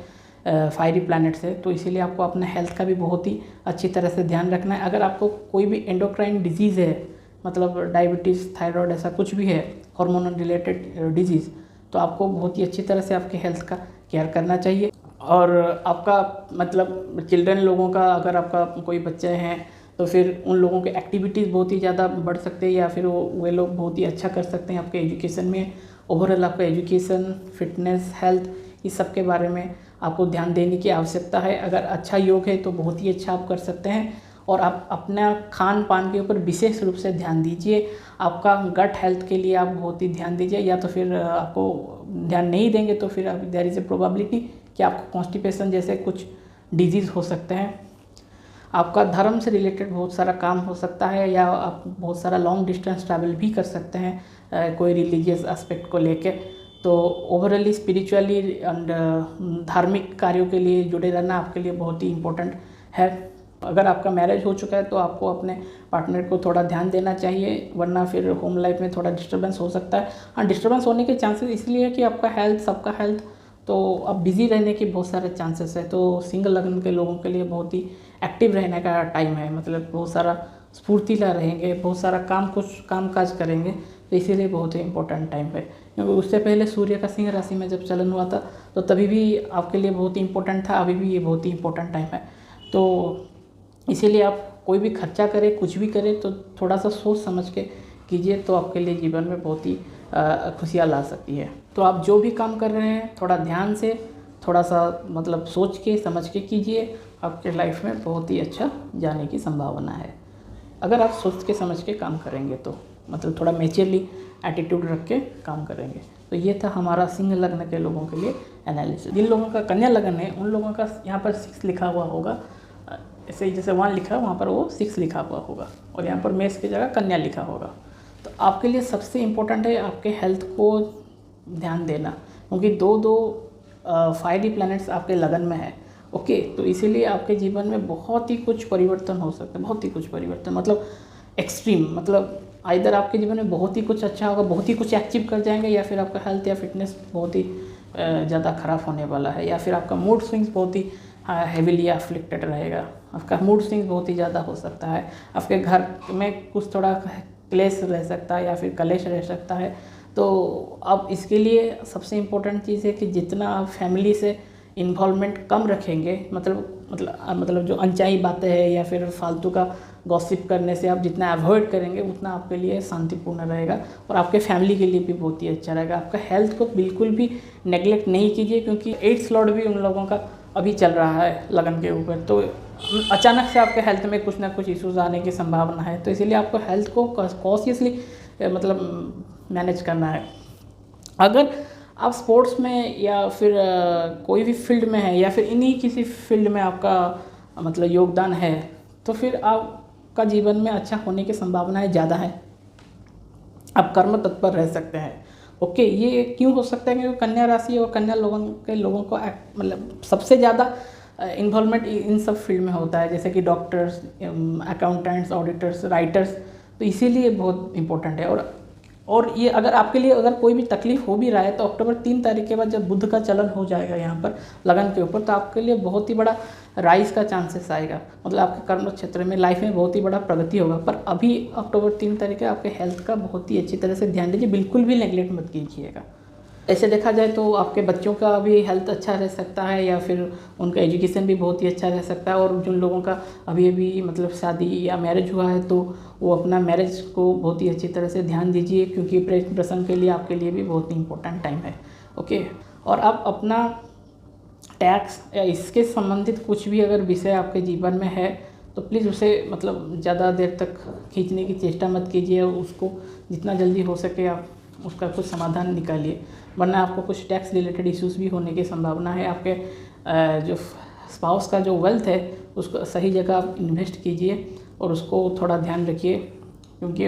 फायरी प्लैनेट्स है। तो इसीलिए आपको अपने हेल्थ का भी बहुत ही अच्छी तरह से ध्यान रखना है। अगर आपको कोई भी एंडोक्राइन डिजीज़ है, मतलब डायबिटीज़, थायराइड, ऐसा कुछ भी है हार्मोनल रिलेटेड डिजीज़, तो आपको बहुत ही अच्छी तरह से आपके हेल्थ का केयर करना चाहिए। और आपका मतलब चिल्ड्रन लोगों का, अगर आपका कोई बच्चे हैं तो फिर उन लोगों के एक्टिविटीज़ बहुत ही ज़्यादा बढ़ सकते हैं या फिर वे लोग बहुत ही अच्छा कर सकते हैं आपके एजुकेशन में। ओवरऑल आपका एजुकेशन, फिटनेस, हेल्थ, इस सब के बारे में आपको ध्यान देने की आवश्यकता है। अगर अच्छा योग है तो बहुत ही अच्छा आप कर सकते हैं। और आप अपना खान पान के ऊपर विशेष रूप से ध्यान दीजिए। आपका गट हेल्थ के लिए आप बहुत ही ध्यान दीजिए, या तो फिर आपको ध्यान नहीं देंगे तो फिर देयर इज़ ए प्रोबेबिलिटी कि आपको कॉन्स्टिपेशन जैसे कुछ डिजीज़ हो सकते हैं। आपका धर्म से रिलेटेड बहुत सारा काम हो सकता है, या आप बहुत सारा लॉन्ग डिस्टेंस ट्रैवल भी कर सकते हैं कोई रिलीजियस एस्पेक्ट को लेके। तो ओवरऑली स्पिरिचुअली एंड धार्मिक कार्यों के लिए जुड़े रहना आपके लिए बहुत ही इम्पोर्टेंट है। अगर आपका मैरिज हो चुका है तो आपको अपने पार्टनर को थोड़ा ध्यान देना चाहिए, वरना फिर होम लाइफ में थोड़ा डिस्टर्बेंस हो सकता है। हाँ, डिस्टर्बेंस होने के चांसेस इसलिए है कि आपका हेल्थ, सबका हेल्थ तो अब बिज़ी रहने के बहुत सारे चांसेस है। तो सिंगल लग्न के लोगों के लिए बहुत ही एक्टिव रहने का टाइम है, मतलब बहुत सारा स्फूर्तिला रहेंगे, बहुत सारा कुछ काम काज करेंगे, तो इसीलिए बहुत ही इंपॉर्टेंट टाइम है। क्योंकि उससे पहले सूर्य का सिंह राशि में जब चलन हुआ था तो तभी भी आपके लिए बहुत ही इंपॉर्टेंट था, अभी भी ये बहुत ही इंपॉर्टेंट टाइम है। तो इसीलिए आप कोई भी खर्चा करें, कुछ भी करें, तो थोड़ा सा सोच समझ के कीजिए, तो आपके लिए जीवन में बहुत ही खुशियाँ ला सकती है। तो आप जो भी काम कर रहे हैं थोड़ा ध्यान से, थोड़ा सा मतलब सोच के समझ के कीजिए, आपके लाइफ में बहुत ही अच्छा जाने की संभावना है, अगर आप सोच के समझ के काम करेंगे तो, मतलब थोड़ा मेच्योरली एटीट्यूड रख के काम करेंगे। तो ये था हमारा सिंह लग्न के लोगों के लिए एनालिसिस। जिन लोगों का कन्या लग्न है उन लोगों का यहाँ पर 6 लिखा हुआ होगा, ऐसे ही जैसे 1 लिखा है वहाँ पर वो 6 लिखा हुआ होगा, और यहाँ पर मेष की जगह कन्या लिखा होगा। तो आपके लिए सबसे इम्पोर्टेंट है आपके हेल्थ को ध्यान देना, क्योंकि दो फायरी प्लैनेट्स आपके लगन में है। ओके, तो इसीलिए आपके जीवन में बहुत ही कुछ परिवर्तन हो सकता है, बहुत ही कुछ परिवर्तन, मतलब एक्सट्रीम, मतलब आइदर आपके जीवन में बहुत ही कुछ अच्छा होगा, बहुत ही कुछ अचीव कर जाएंगे, या फिर आपका हेल्थ या फिटनेस बहुत ही ज़्यादा ख़राब होने वाला है, या फिर आपका मूड स्विंग्स बहुत ही हेविली अफ्लिक्टेड रहेगा, आपका मूड स्विंग्स बहुत ही ज़्यादा हो सकता है, आपके घर में कुछ थोड़ा क्लेश रह सकता है या फिर कलेश रह सकता है। तो अब इसके लिए सबसे इम्पोर्टेंट चीज़ है कि जितना आप फैमिली से इन्वॉल्वमेंट कम रखेंगे, मतलब जो अनचाही बातें हैं या फिर फालतू का गॉसिप करने से आप जितना अवॉइड करेंगे उतना आपके लिए शांतिपूर्ण रहेगा, और आपके फैमिली के लिए भी बहुत ही अच्छा रहेगा। आपका हेल्थ को बिल्कुल भी नेगलेक्ट नहीं कीजिए, क्योंकि 8th स्लॉट भी उन लोगों का अभी चल रहा है लगन के ऊपर, तो अचानक से आपके हेल्थ में कुछ ना कुछ इश्यूज आने की संभावना है। तो इसीलिए आपको हेल्थ को कॉन्शियसली मतलब मैनेज करना है। अगर आप स्पोर्ट्स में या फिर कोई भी फील्ड में है, या फिर इन्हीं किसी फील्ड में आपका मतलब योगदान है, तो फिर आपका जीवन में अच्छा होने की संभावनाएं ज़्यादा है, आप कर्म तत्पर रह सकते हैं। ओके, ये क्यों हो सकता है? क्योंकि कन्या राशि और कन्या लोगों को मतलब सबसे ज़्यादा इन्वॉल्वमेंट इन सब फील्ड में होता है, जैसे कि डॉक्टर्स, अकाउंटेंट्स, ऑडिटर्स, राइटर्स, तो इसीलिए बहुत इंपॉर्टेंट है। और ये अगर आपके लिए अगर कोई भी तकलीफ हो भी रहा है, तो अक्टूबर 3 तारीख के बाद जब बुध का चलन हो जाएगा यहाँ पर लगन के ऊपर, तो आपके लिए बहुत ही बड़ा राइज का चांसेस आएगा, मतलब आपके कर्म क्षेत्र में लाइफ में बहुत ही बड़ा प्रगति होगा। पर अभी अक्टूबर 3 तारीख है, आपके हेल्थ का बहुत ही अच्छी तरह से ध्यान दीजिए, बिल्कुल भी नेगलेक्ट मत कीजिएगा। ऐसे देखा जाए तो आपके बच्चों का भी हेल्थ अच्छा रह सकता है, या फिर उनका एजुकेशन भी बहुत ही अच्छा रह सकता है। और जिन लोगों का अभी अभी मतलब शादी या मैरिज हुआ है, तो वो अपना मैरिज को बहुत ही अच्छी तरह से ध्यान दीजिए, क्योंकि प्रेम प्रसंग के लिए आपके लिए भी बहुत ही इंपॉर्टेंट टाइम है। ओके, और आप अपना टैक्स या इसके संबंधित कुछ भी अगर विषय आपके जीवन में है, तो प्लीज़ उसे मतलब ज़्यादा देर तक खींचने की चेष्टा मत कीजिए, उसको जितना जल्दी हो सके आप उसका कुछ समाधान निकालिए, वरना आपको कुछ टैक्स रिलेटेड इश्यूज भी होने की संभावना है। आपके जो स्पाउस का जो वेल्थ है उसको सही जगह आप इन्वेस्ट कीजिए, और उसको थोड़ा ध्यान रखिए, क्योंकि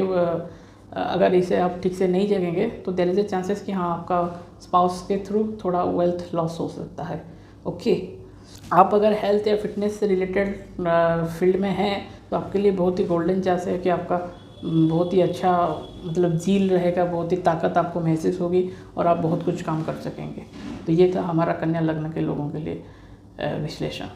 अगर इसे आप ठीक से नहीं जगेंगे तो देयर इज़ ए चांसेस कि हाँ, आपका स्पाउस के थ्रू थोड़ा वेल्थ लॉस हो सकता है। ओके, आप अगर हेल्थ या फिटनेस से रिलेटेड फील्ड में हैं, तो आपके लिए बहुत ही गोल्डन चांस है कि आपका बहुत ही अच्छा मतलब जील रहेगा, बहुत ही ताकत आपको महसूस होगी, और आप बहुत कुछ काम कर सकेंगे। तो ये था हमारा कन्या लग्न के लोगों के लिए विश्लेषण।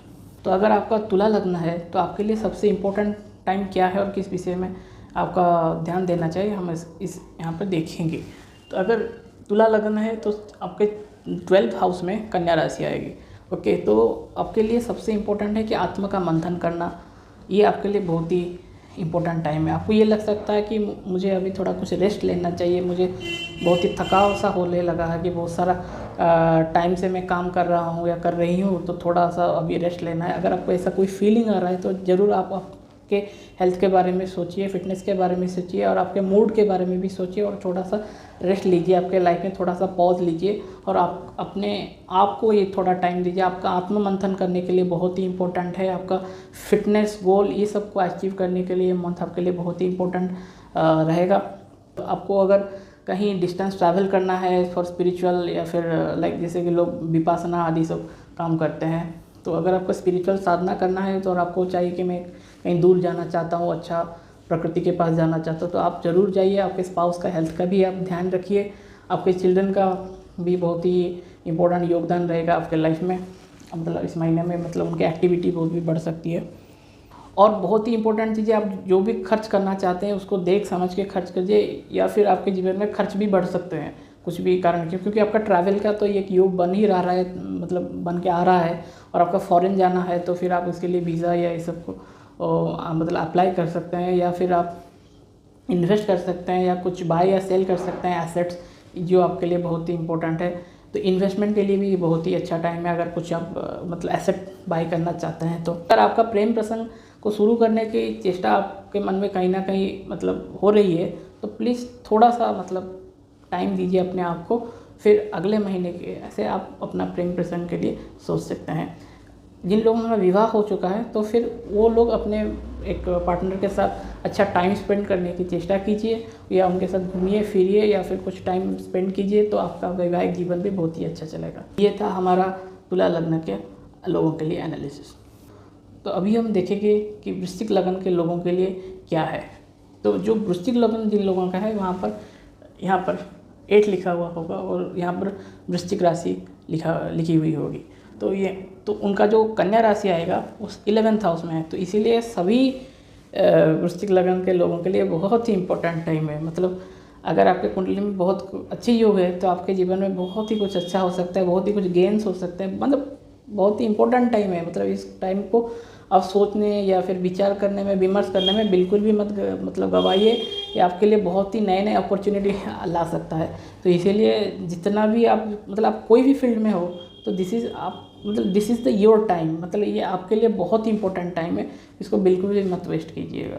तो अगर आपका तुला लग्न है, तो आपके लिए सबसे इम्पोर्टेंट टाइम क्या है और किस विषय में आपका ध्यान देना चाहिए, हम इस यहाँ पर देखेंगे। तो अगर तुला लग्न है तो आपके 12th हाउस में कन्या राशि आएगी। ओके, तो आपके लिए सबसे इम्पोर्टेंट है कि आत्मा का मंथन करना, ये आपके लिए बहुत ही इम्पोर्टेंट टाइम है। आपको ये लग सकता है कि मुझे अभी थोड़ा कुछ रेस्ट लेना चाहिए, मुझे बहुत ही थकाव सा होने लगा है कि बहुत सारा टाइम से मैं काम कर रहा हूँ या कर रही हूँ, तो थोड़ा सा अभी रेस्ट लेना है। अगर आपको ऐसा कोई फीलिंग आ रहा है, तो ज़रूर आप आपके हेल्थ के बारे में सोचिए, फिटनेस के बारे में सोचिए, और आपके मूड के बारे में भी सोचिए, और थोड़ा सा रेस्ट लीजिए, आपके लाइफ में थोड़ा सा पॉज लीजिए, और आप अपने आप को ये थोड़ा टाइम दीजिए। आपका आत्म मंथन करने के लिए बहुत ही इंपॉर्टेंट है, आपका फिटनेस गोल ये सब को अचीव करने के लिए मंथ आपके लिए बहुत ही इंपॉर्टेंट रहेगा। आपको अगर कहीं डिस्टेंस ट्रैवल करना है फॉर स्पिरिचुअल, या फिर लाइक जैसे कि लोग विपासना आदि सब काम करते हैं, तो अगर आपको स्पिरिचुअल साधना करना है, तो और आपको चाहिए कि मैं कहीं दूर जाना चाहता हूँ, अच्छा प्रकृति के पास जाना चाहता हूँ, तो आप ज़रूर जाइए। आपके स्पाउस का हेल्थ का भी आप ध्यान रखिए, आपके चिल्ड्रन का भी बहुत ही इम्पोर्टेंट योगदान रहेगा आपके लाइफ में, मतलब इस महीने में मतलब उनकी एक्टिविटी बहुत भी बढ़ सकती है। और बहुत ही इंपॉर्टेंट चीज़ें, आप जो भी खर्च करना चाहते हैं उसको देख समझ के खर्च कीजिए, या फिर आपके जीवन में खर्च भी बढ़ सकते हैं कुछ भी कारण के, क्योंकि आपका ट्रैवल का तो एक योग बन ही रहा है, मतलब बन के आ रहा है, और आपका फॉरेन जाना है तो फिर आप उसके लिए वीज़ा या इस सब को मतलब अप्लाई कर सकते हैं, या फिर आप इन्वेस्ट कर सकते हैं, या कुछ बाय या सेल कर सकते हैं एसेट्स, जो आपके लिए बहुत ही इंपॉर्टेंट है। तो इन्वेस्टमेंट के लिए भी बहुत ही अच्छा टाइम है अगर कुछ आप मतलब एसेट बाय करना चाहते हैं। तो अगर आपका प्रेम प्रसंग को शुरू करने की चेष्टा आपके मन में कहीं ना कहीं मतलब हो रही है, तो प्लीज़ थोड़ा सा मतलब टाइम दीजिए अपने आप को, फिर अगले महीने के ऐसे आप अपना प्रेम प्रसंग के लिए सोच सकते हैं। जिन लोगों का विवाह हो चुका है तो फिर वो लोग अपने एक पार्टनर के साथ अच्छा टाइम स्पेंड करने की चेष्टा कीजिए, या उनके साथ घूमिए फिरिए, या फिर कुछ टाइम स्पेंड कीजिए, तो आपका वैवाहिक जीवन भी बहुत ही अच्छा चलेगा। ये था हमारा तुला लग्न के लोगों के लिए एनालिसिस। तो अभी हम देखेंगे कि वृश्चिक लग्न के लोगों के लिए क्या है। तो जो वृश्चिक लग्न जिन लोगों का है, यहाँ पर 8 लिखा हुआ होगा, और यहाँ पर वृश्चिक राशि लिखी हुई होगी। तो उनका जो कन्या राशि आएगा उस 11th हाउस में है। तो इसीलिए सभी वृश्चिक लग्न के लोगों के लिए बहुत ही इम्पोर्टेंट टाइम है। मतलब अगर आपके कुंडली में बहुत अच्छे योग है तो आपके जीवन में बहुत ही कुछ अच्छा हो सकता है, बहुत ही कुछ गेन्स हो सकते हैं, मतलब बहुत ही इंपॉर्टेंट टाइम है। मतलब इस टाइम को आप सोचने या फिर विचार करने में, विमर्श करने में बिल्कुल भी मतलब गवाइए। ये आपके लिए बहुत ही नए नए अपॉर्चुनिटी ला सकता है। तो इसीलिए जितना भी आप मतलब आप कोई भी फील्ड में हो तो this is the your time, मतलब ये आपके लिए बहुत ही इंपॉर्टेंट टाइम है। इसको बिल्कुल भी मत वेस्ट कीजिएगा।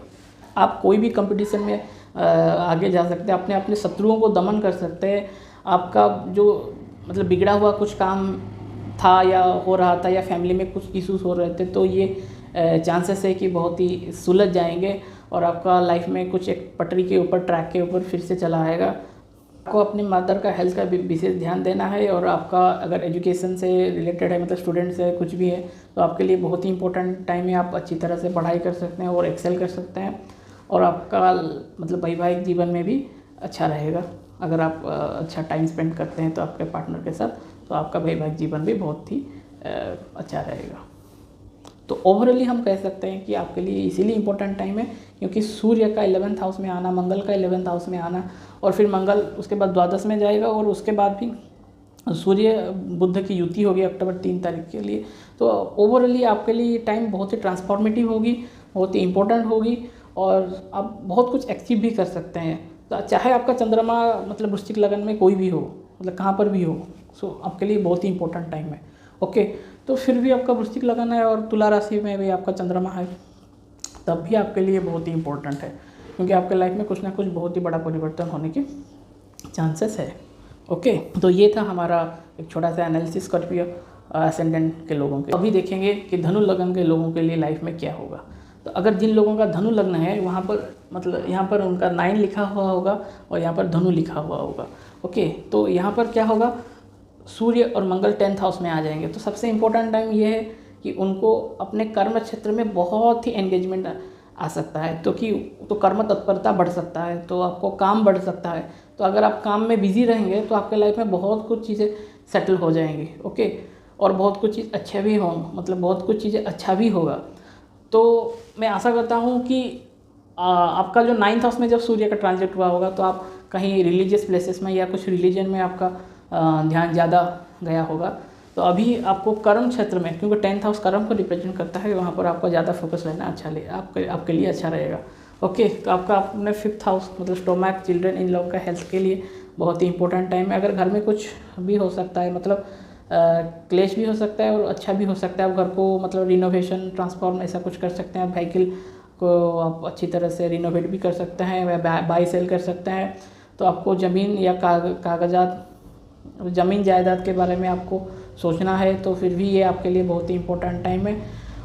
आप कोई भी कंपटीशन में आगे जा सकते हैं, अपने शत्रुओं को दमन कर सकते हैं। आपका जो मतलब बिगड़ा हुआ कुछ काम था या हो रहा था, या फैमिली में कुछ इश्यूज हो रहे थे, तो ये चांसेस है कि बहुत ही सुलझ जाएंगे, और आपका लाइफ में कुछ एक पटरी के ऊपर, ट्रैक के ऊपर फिर से चला आएगा। आपको अपनी मदर का हेल्थ का विशेष ध्यान देना है, और आपका अगर एजुकेशन से रिलेटेड है, मतलब स्टूडेंट्स है, कुछ भी है, तो आपके लिए बहुत ही इंपॉर्टेंट टाइम है। आप अच्छी तरह से पढ़ाई कर सकते हैं और एक्सेल कर सकते हैं, और आपका मतलब वैवाहिक जीवन में भी अच्छा रहेगा। अगर आप अच्छा टाइम स्पेंड करते हैं तो आपके पार्टनर के साथ, तो आपका वैवाहिक जीवन भी बहुत ही अच्छा रहेगा। तो ओवरऑली हम कह सकते हैं कि आपके लिए इसीलिए इम्पोर्टेंट टाइम है क्योंकि सूर्य का 11th हाउस में आना, मंगल का 11th हाउस में आना, और फिर मंगल उसके बाद द्वादश में जाएगा, और उसके बाद भी सूर्य बुध की युति होगी अक्टूबर 3 तारीख के लिए। तो ओवरऑली आपके लिए ये टाइम बहुत ही ट्रांसफॉर्मेटिव होगी, बहुत ही इंपॉर्टेंट होगी, और आप बहुत कुछ अचीव भी कर सकते हैं। तो चाहे आपका चंद्रमा मतलब वृश्चिक लगन में कोई भी हो, मतलब कहाँ पर भी हो, सो आपके लिए बहुत ही इंपॉर्टेंट टाइम है। ओके, तो फिर भी आपका वृश्चिक लगन है और तुला राशि में भी आपका चंद्रमा है, तब भी आपके लिए बहुत ही इंपॉर्टेंट है, क्योंकि आपके लाइफ में कुछ ना कुछ बहुत ही बड़ा परिवर्तन होने के चांसेस है। ओके, तो ये था हमारा एक छोटा सा एनालिसिस स्कॉर्पियो असेंडेंट के लोगों के। अभी देखेंगे कि धनु लगन के लोगों के लिए लाइफ में क्या होगा। तो अगर जिन लोगों का धनु लग्न है वहाँ पर मतलब यहाँ पर उनका 9 लिखा हुआ होगा और यहाँ पर धनु लिखा हुआ होगा। ओके, तो यहाँ पर क्या होगा, सूर्य और मंगल 10th हाउस में आ जाएंगे। तो सबसे इम्पोर्टेंट टाइम ये है कि उनको अपने कर्म क्षेत्र में बहुत ही एंगेजमेंट आ सकता है, तो कर्म तत्परता बढ़ सकता है, तो आपको काम बढ़ सकता है। तो अगर आप काम में बिजी रहेंगे तो आपके लाइफ में बहुत कुछ चीज़ें सेटल हो जाएंगी। ओके, और बहुत कुछ चीज़ अच्छे भी हों, मतलब बहुत कुछ चीज़ें अच्छा भी होगा। तो मैं आशा करता हूँ कि आपका जो 9th हाउस में जब सूर्य का ट्रांजिट हुआ होगा तो आप कहीं रिलीजियस प्लेसेस में या कुछ रिलीजन में आपका ध्यान ज़्यादा गया होगा। तो अभी आपको कर्म क्षेत्र में, क्योंकि 10th हाउस कर्म को रिप्रेजेंट करता है, वहाँ पर आपको ज़्यादा फोकस रहना आपके लिए अच्छा रहेगा। ओके, तो आपका अपने 5th हाउस मतलब स्टोमैक, चिल्ड्रन, इन लोगों का हेल्थ के लिए बहुत ही इंपॉर्टेंट टाइम है। अगर घर में कुछ भी हो सकता है, मतलब क्लेश भी हो सकता है और अच्छा भी हो सकता है। आप घर को मतलब रिनोवेशन, ट्रांसफॉर्म ऐसा कुछ कर सकते हैं। व्हीकल को आप अच्छी तरह से रिनोवेट भी कर सकते हैं, बाई सेल कर सकते हैं। तो आपको ज़मीन या कागजात, ज़मीन जायदाद के बारे में आपको सोचना है, तो फिर भी ये आपके लिए बहुत ही इम्पोर्टेंट टाइम है।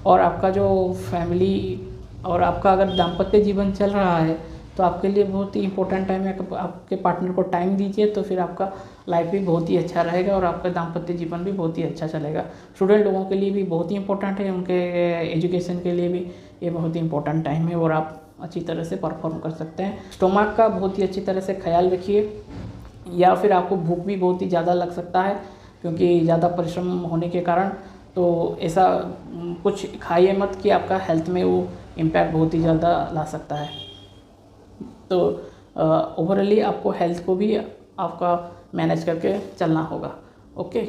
और आपका जो फैमिली और आपका अगर दाम्पत्य जीवन चल रहा है तो आपके लिए बहुत ही इंपॉर्टेंट टाइम है। आपके पार्टनर को टाइम दीजिए, तो फिर आपका लाइफ भी बहुत ही अच्छा रहेगा और आपका दाम्पत्य जीवन भी बहुत ही अच्छा चलेगा। स्टूडेंट लोगों के लिए भी बहुत ही इंपॉर्टेंट है, उनके एजुकेशन के लिए भी ये बहुत ही इंपॉर्टेंट टाइम है और आप अच्छी तरह से परफॉर्म कर सकते हैं। स्टोमक का बहुत ही अच्छी तरह से ख्याल रखिए, या फिर आपको भूख भी बहुत ही ज़्यादा लग सकता है क्योंकि ज़्यादा परिश्रम होने के कारण। तो ऐसा कुछ खाइए मत कि आपका हेल्थ में वो इम्पैक्ट बहुत ही ज़्यादा ला सकता है। तो ओवरऑली आपको हेल्थ को भी आपका मैनेज करके चलना होगा। ओके,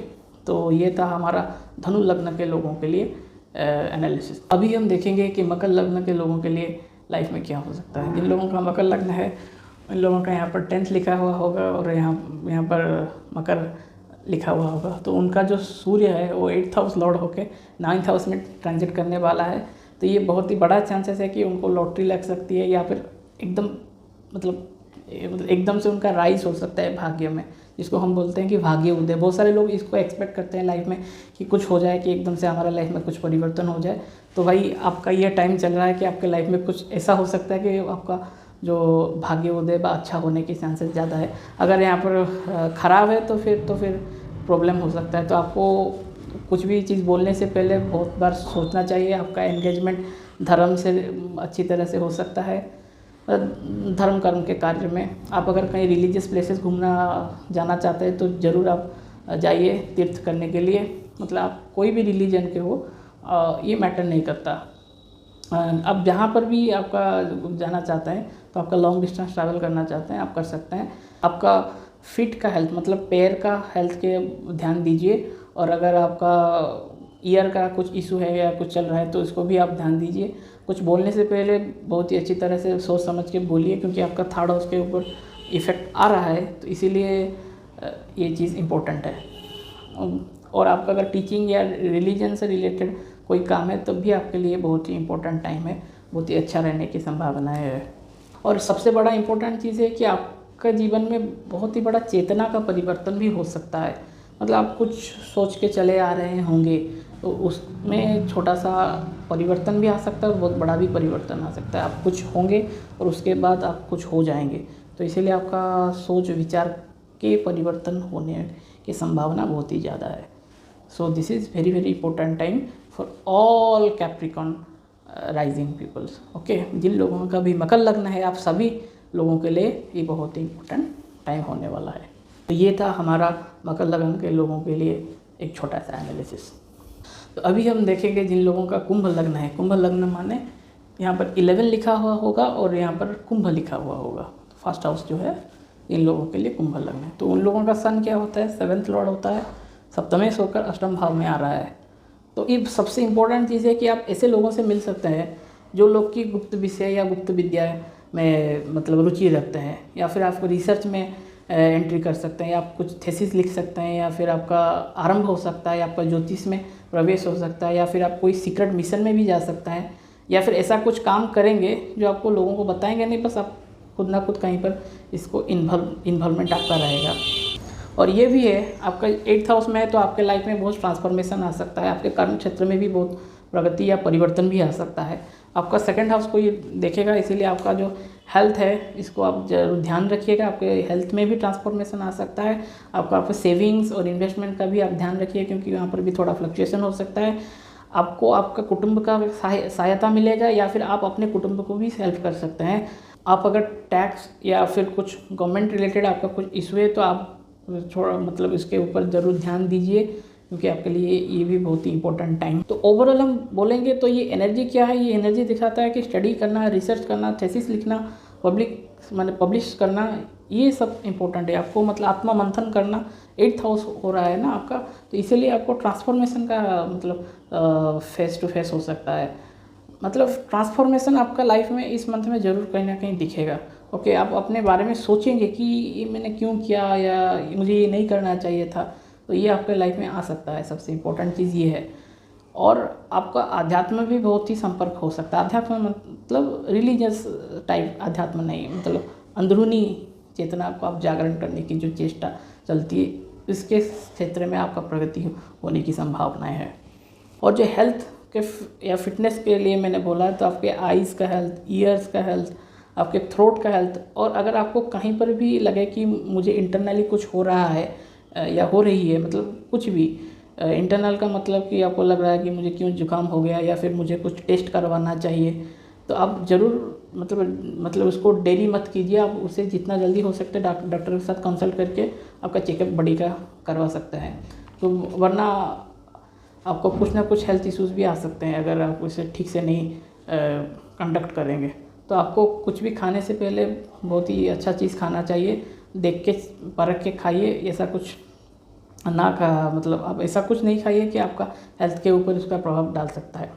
तो ये था हमारा धनु लग्न के लोगों के लिए एनालिसिस। अभी हम देखेंगे कि मकर लग्न के लोगों के लिए लाइफ में क्या हो सकता है। जिन लोगों का मकर लग्न है उन लोगों का यहाँ पर 10th लिखा हुआ होगा और यहाँ पर मकर लिखा हुआ होगा, तो उनका जो सूर्य है वो 8th हाउस लॉर्ड होके 9th हाउस में ट्रांजिट करने वाला है। तो ये बहुत ही बड़ा चांसेस है कि उनको लॉटरी लग सकती है या फिर मतलब एकदम से उनका राइज हो सकता है भाग्य में, जिसको हम बोलते हैं कि भाग्य उदय। बहुत सारे लोग इसको एक्सपेक्ट करते हैं लाइफ में कि कुछ हो जाए, कि एकदम से हमारा लाइफ में कुछ परिवर्तन हो जाए। तो भाई आपका ये टाइम चल रहा है कि आपके लाइफ में कुछ ऐसा हो सकता है कि आपका जो भाग्य उदय अच्छा होने की चांसेस ज़्यादा है। अगर यहाँ पर ख़राब है तो फिर प्रॉब्लम हो सकता है। तो आपको कुछ भी चीज़ बोलने से पहले बहुत बार सोचना चाहिए। आपका एंगेजमेंट धर्म से अच्छी तरह से हो सकता है, धर्म कर्म के कार्य में। आप अगर कहीं रिलीजियस प्लेसेस घूमना जाना चाहते हैं तो ज़रूर आप जाइए तीर्थ करने के लिए। मतलब आप कोई भी रिलीजन के हो, ये मैटर नहीं करता। अब जहाँ पर भी आपका जाना चाहते हैं तो आपका लॉन्ग डिस्टेंस ट्रैवल करना चाहते हैं आप कर सकते हैं। आपका फिट का हेल्थ मतलब पैर का हेल्थ के ध्यान दीजिए, और अगर आपका ईयर का कुछ इशू है या कुछ चल रहा है तो इसको भी आप ध्यान दीजिए। कुछ बोलने से पहले बहुत ही अच्छी तरह से सोच समझ के बोलिए, क्योंकि आपका थर्ड हाउस के ऊपर इफ़ेक्ट आ रहा है, तो इसीलिए ये चीज़ इम्पोर्टेंट है। और आपका अगर टीचिंग या रिलीजन से रिलेटेड कोई काम है तब भी आपके लिए बहुत ही इम्पोर्टेंट टाइम है, बहुत ही अच्छा रहने की संभावना है। और सबसे बड़ा इम्पोर्टेंट चीज़ है कि आपका जीवन में बहुत ही बड़ा चेतना का परिवर्तन भी हो सकता है। मतलब आप कुछ सोच के चले आ रहे होंगे तो उसमें छोटा सा परिवर्तन भी आ सकता है और बहुत बड़ा भी परिवर्तन आ सकता है। आप कुछ होंगे और उसके बाद आप कुछ हो जाएंगे, तो इसीलिए आपका सोच विचार के परिवर्तन होने की संभावना बहुत ही ज़्यादा है। So this is very very important time for all Capricorn rising peoples. Okay, जिन लोगों का भी मकर लग्न है आप सभी लोगों के लिए ये बहुत ही इम्पोर्टेंट टाइम होने वाला है। तो ये था हमारा मकर लग्न के लोगों के लिए एक छोटा सा एनालिसिस। तो अभी हम देखेंगे जिन लोगों का कुंभ लग्न है। कुंभ लग्न माने यहाँ पर 11 लिखा हुआ होगा और यहाँ पर कुंभ लिखा हुआ होगा। तो फर्स्ट हाउस जो है इन लोगों के लिए कुंभ लग्न है। तो उन लोगों का सन क्या होता है, 7th लॉर्ड होता है, सप्तमेश होकर अष्टम भाव में आ रहा है। तो ये सबसे इम्पोर्टेंट चीज़ है कि आप ऐसे लोगों से मिल सकते हैं जो लोग की गुप्त विषय या गुप्त विद्या में मतलब रुचि रखते हैं, या फिर आपको रिसर्च में एंट्री कर सकते हैं, या आप कुछ थेसिस लिख सकते हैं, या फिर आपका आरंभ हो सकता है, आपका ज्योतिष में प्रवेश हो सकता है, या फिर आप कोई सीक्रेट मिशन में भी जा सकता है, या फिर ऐसा कुछ काम करेंगे जो आपको लोगों को बताएंगे नहीं, बस आप खुद ना खुद कहीं पर इसको इन्वॉल्वमेंट आपका रहेगा। और ये भी है आपका 8th हाउस में है तो आपके लाइफ में बहुत ट्रांसफॉर्मेशन आ सकता है, आपके कर्म क्षेत्र में भी बहुत प्रगति या परिवर्तन भी आ सकता है। आपका 2nd हाउस को ये देखेगा, इसीलिए आपका जो हेल्थ है इसको आप जरूर ध्यान रखिएगा। आपके हेल्थ में भी ट्रांसफॉर्मेशन आ सकता है। आपका सेविंग्स और इन्वेस्टमेंट का भी आप ध्यान रखिए, क्योंकि यहाँ पर भी थोड़ा फ्लक्चुएशन हो सकता है। आपको आपका कुटुंब का सहायता मिलेगा, या फिर आप अपने कुटुंब को भी हेल्प कर सकते हैं। आप अगर टैक्स या फिर कुछ गवर्नमेंट रिलेटेड आपका कुछ इशू है तो आप थोड़ा मतलब इसके ऊपर ज़रूर ध्यान दीजिए, क्योंकि आपके लिए ये भी बहुत ही इंपॉर्टेंट टाइम। तो ओवरऑल हम बोलेंगे तो ये एनर्जी क्या है, ये एनर्जी दिखाता है कि स्टडी करना, रिसर्च करना, थेसिस लिखना, पब्लिश करना, ये सब इम्पोर्टेंट है। आपको मतलब आत्मा मंथन करना, 8th हाउस हो रहा है ना आपका, तो इसीलिए आपको ट्रांसफॉर्मेशन का मतलब फेस टू फेस हो सकता है। मतलब ट्रांसफॉर्मेशन आपका लाइफ में इस मंथ में ज़रूर कहीं ना कहीं दिखेगा। ओके, आप अपने बारे में सोचेंगे कि ये मैंने क्यों किया या मुझे ये नहीं करना चाहिए था, तो ये आपके लाइफ में आ सकता है। सबसे इम्पोर्टेंट चीज़ ये है। और आपका आध्यात्म में भी बहुत ही संपर्क हो सकता है। अध्यात्म मतलब रिलीजियस टाइप अध्यात्म नहीं, मतलब अंदरूनी चेतना को आप जागरण करने की जो चेष्टा चलती है, इसके क्षेत्र में आपका प्रगति होने की संभावनाएं है। और जो हेल्थ के या फिटनेस के लिए मैंने बोला है, तो आपके आईज़ का हेल्थ, ईयर्स का हेल्थ, आपके थ्रोट का हेल्थ, और अगर आपको कहीं पर भी लगे कि मुझे इंटरनली कुछ हो रहा है या हो रही है, मतलब कुछ भी इंटरनल का मतलब कि आपको लग रहा है कि मुझे क्यों जुकाम हो गया या फिर मुझे कुछ टेस्ट करवाना चाहिए, तो आप ज़रूर मतलब उसको डेली मत कीजिए, आप उसे जितना जल्दी हो सकता है डॉक्टर के साथ कंसल्ट करके आपका चेकअप बॉडी का करवा सकते हैं। तो वरना आपको कुछ ना कुछ हेल्थ इश्यूज़ भी आ सकते हैं अगर आप उसे ठीक से नहीं कंडक्ट करेंगे। तो आपको कुछ भी खाने से पहले बहुत ही अच्छा चीज़ खाना चाहिए, देख के परख के खाइए। ऐसा कुछ ना मतलब आप ऐसा कुछ नहीं खाइए कि आपका हेल्थ के ऊपर उसका प्रभाव डाल सकता है।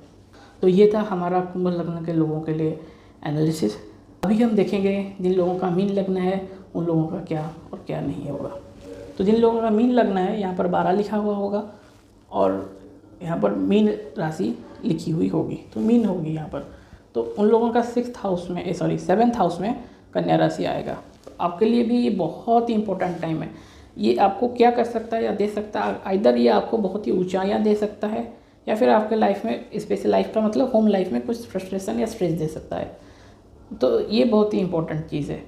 तो ये था हमारा कुंभ लग्न के लोगों के लिए एनालिसिस। अभी हम देखेंगे जिन लोगों का मीन लग्न है उन लोगों का क्या और क्या नहीं होगा। तो जिन लोगों का मीन लग्न है यहाँ पर 12 लिखा हुआ होगा और यहाँ पर मीन राशि लिखी हुई होगी, तो मीन होगी यहाँ पर। तो उन लोगों का 7th हाउस में कन्या राशि आएगा। तो आपके लिए भी ये बहुत ही इंपॉर्टेंट टाइम है। ये आपको क्या कर सकता है या दे सकता है, आइदर ये आपको बहुत ही ऊंचाइयाँ दे सकता है या फिर आपके लाइफ में, स्पेशल लाइफ का मतलब होम लाइफ में कुछ फ्रस्ट्रेशन या स्ट्रेस दे सकता है। तो ये बहुत ही इंपॉर्टेंट चीज़ है।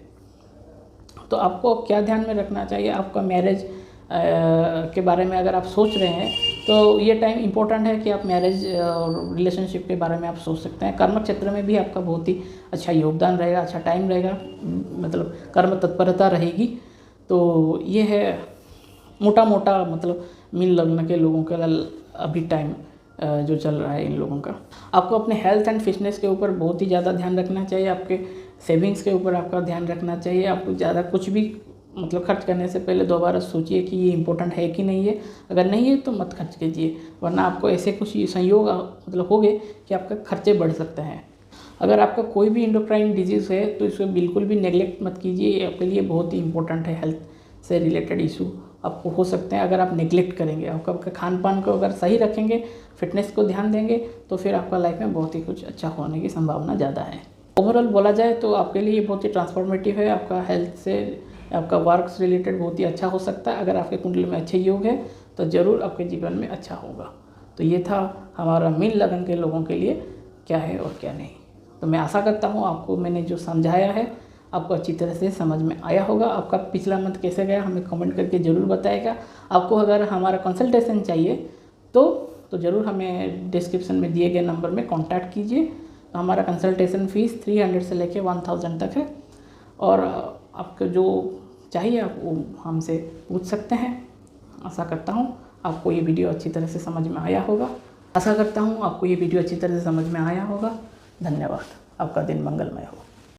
तो आपको क्या ध्यान में रखना चाहिए, आपका मैरिज के बारे में अगर आप सोच रहे हैं तो ये टाइम इम्पोर्टेंट है कि आप मैरिज और रिलेशनशिप के बारे में आप सोच सकते हैं। कर्म क्षेत्र में भी आपका बहुत ही अच्छा योगदान रहेगा, अच्छा टाइम रहेगा, मतलब कर्म तत्परता रहेगी। तो ये है मोटा मोटा मतलब मीन लग्न के लोगों का अभी टाइम जो चल रहा है इन लोगों का। आपको अपने हेल्थ एंड फिटनेस के ऊपर बहुत ही ज़्यादा ध्यान रखना चाहिए, आपके सेविंग्स के ऊपर आपका ध्यान रखना चाहिए। आपको ज़्यादा कुछ भी मतलब खर्च करने से पहले दोबारा सोचिए कि ये इम्पोर्टेंट है कि नहीं है। अगर नहीं है तो मत खर्च कीजिए, वरना आपको ऐसे कुछ संयोग मतलब हो गए कि आपका खर्चे बढ़ सकते हैं। अगर आपका कोई भी एंडोक्राइन डिजीज़ है तो इसको बिल्कुल भी नेग्लेक्ट मत कीजिए, ये आपके लिए बहुत ही इंपॉर्टेंट है। हेल्थ से रिलेटेड इशू आपको हो सकते हैं अगर आप नेग्लेक्ट करेंगे। आपका खान पान को अगर सही रखेंगे, फिटनेस को ध्यान देंगे तो फिर आपका लाइफ में बहुत ही कुछ अच्छा होने की संभावना ज़्यादा है। ओवरऑल बोला जाए तो आपके लिए बहुत ही ट्रांसफॉर्मेटिव है। आपका हेल्थ से, आपका वर्क से रिलेटेड बहुत ही अच्छा हो सकता है। अगर आपके कुंडली में अच्छे योग है तो ज़रूर आपके जीवन में अच्छा होगा। तो ये था हमारा मीन लग्न के लोगों के लिए क्या है और क्या नहीं। तो मैं आशा करता हूँ आपको मैंने जो समझाया है आपको अच्छी तरह से समझ में आया होगा। आपका पिछला मंथ कैसे गया हमें कमेंट करके ज़रूर बताएगा। आपको अगर हमारा कंसल्टेशन चाहिए तो ज़रूर हमें डिस्क्रिप्शन में दिए गए नंबर में कांटेक्ट कीजिए। तो हमारा कंसल्टेशन फ़ीस 300 से लेके 1000 तक है और आपको जो चाहिए आप वो हमसे पूछ सकते हैं। आशा करता हूँ आपको ये वीडियो अच्छी तरह से समझ में आया होगा। धन्यवाद। आपका दिन मंगलमय हो।